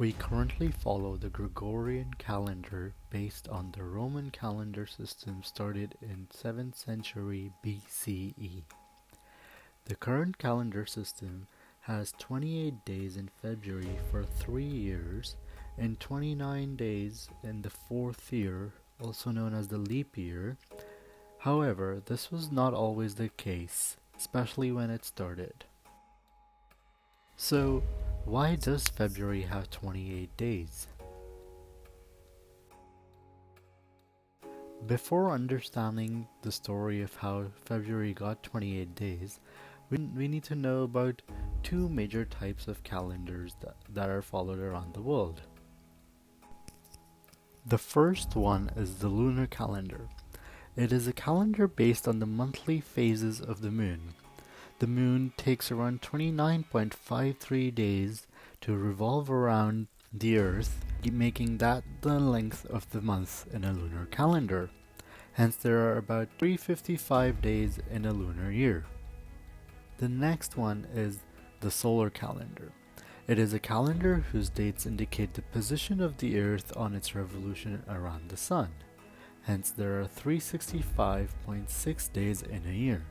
We currently follow the Gregorian calendar based on the Roman calendar system started in 7th century BCE. The current calendar system has 28 days in February for 3 years and 29 days in the 4th year, also known as the leap year. However, this was not always the case, especially when it started. So, why does February have 28 days? Before understanding the story of how February got 28 days, we need to know about two major types of calendars that are followed around the world. The first one is the lunar calendar. It is a calendar based on the monthly phases of the moon. The moon takes around 29.53 days to revolve around the Earth, making that the length of the month in a lunar calendar. Hence, there are about 355 days in a lunar year. The next one is the solar calendar. It is a calendar whose dates indicate the position of the Earth on its revolution around the Sun. Hence, there are 365.6 days in a year.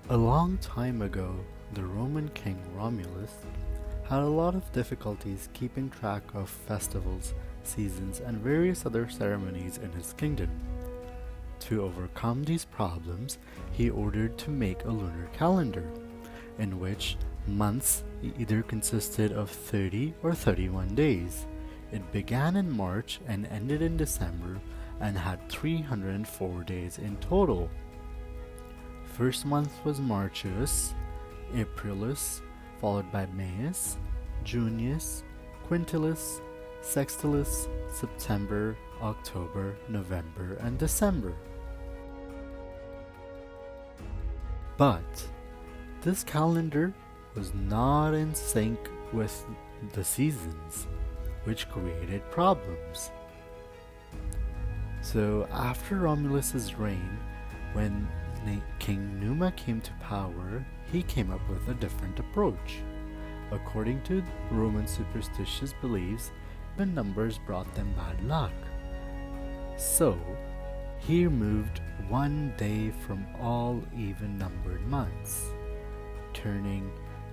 A long time ago, the Roman king Romulus had a lot of difficulties keeping track of festivals, seasons, and various other ceremonies in his kingdom. To overcome these problems, he ordered to make a lunar calendar, in which months either consisted of 30 or 31 days. It began in March and ended in December and had 304 days in total. First month was Martius, Aprilis, followed by Maius, Junius, Quintilis, Sextilis, September, October, November, and December. But this calendar was not in sync with the seasons, which created problems. So after Romulus's reign, when King Numa came to power, he came up with a different approach. According to Roman superstitious beliefs, the numbers brought them bad luck. So, he removed one day from all even-numbered months, turning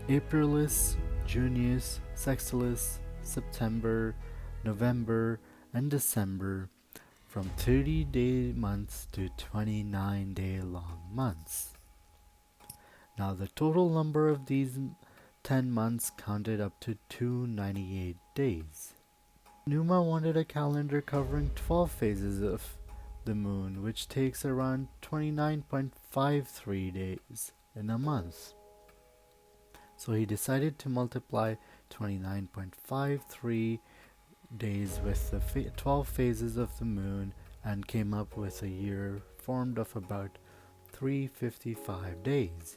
Aprilis, Junius, Sextilis, September, November, and December from 30-day months to 29-day long months. Now the total number of these 10 months counted up to 298 days. Numa wanted a calendar covering 12 phases of the moon, which takes around 29.53 days in a month. So he decided to multiply 29.53 days with the 12 phases of the moon and came up with a year formed of about 355 days.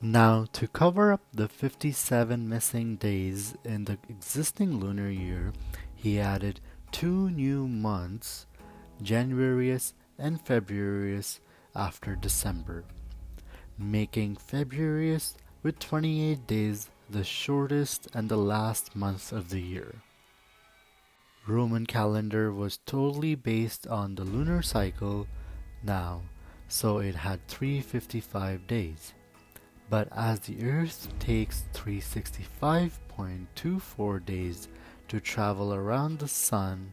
Now, to cover up the 57 missing days in the existing lunar year, he added 2 new months, Januarius and Februarius, after December, making Februarius with 28 days the shortest and the last month of the year. Roman calendar was totally based on the lunar cycle now, so it had 355 days. But as the Earth takes 365.24 days to travel around the Sun,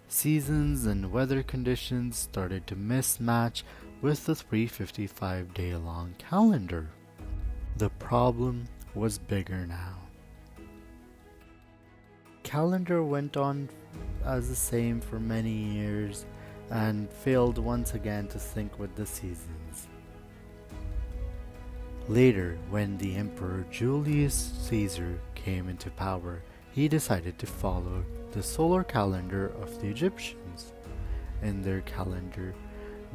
seasons and weather conditions started to mismatch with the 355-day-long calendar. The problem was bigger now. Calendar went on as the same for many years and failed once again to sync with the seasons. Later, when the Emperor Julius Caesar came into power, he decided to follow the solar calendar of the Egyptians. In their calendar,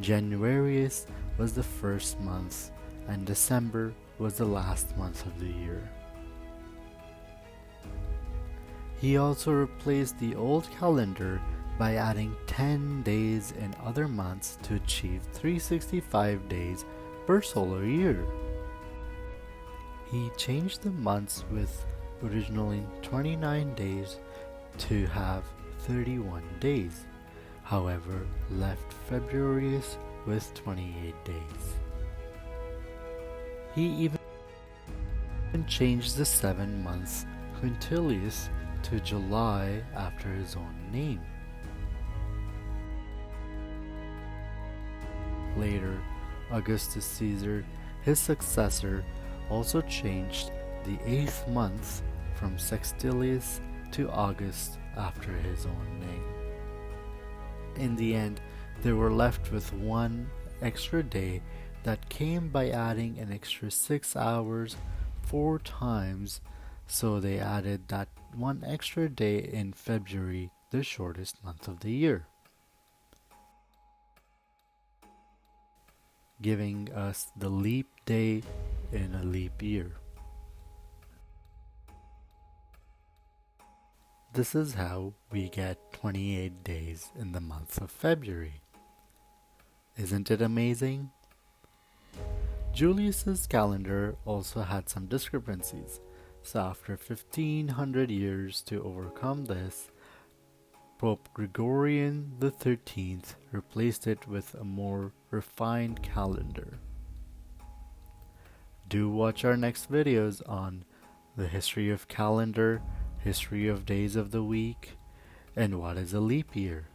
Januarius was the first month and December was the last month of the year. He also replaced the old calendar by adding 10 days in other months to achieve 365 days per solar year. He changed the months with originally 29 days to have 31 days, however left February with 28 days. He even changed the 7 months Quintilius to July after his own name. Later, Augustus Caesar, his successor, also changed the 8th month from Sextilius to August after his own name. In the end, they were left with one extra day that came by adding an extra 6 hours 4 times, so they added that one extra day in February, the shortest month of the year, giving us the leap day in a leap year. This is how we get 28 days in the month of February. Isn't it amazing? Julius's calendar also had some discrepancies, so after 1500 years to overcome this, Pope Gregorian the 13th replaced it with a more refined calendar. Do watch our next videos on the history of calendar, history of days of the week, and what is a leap year.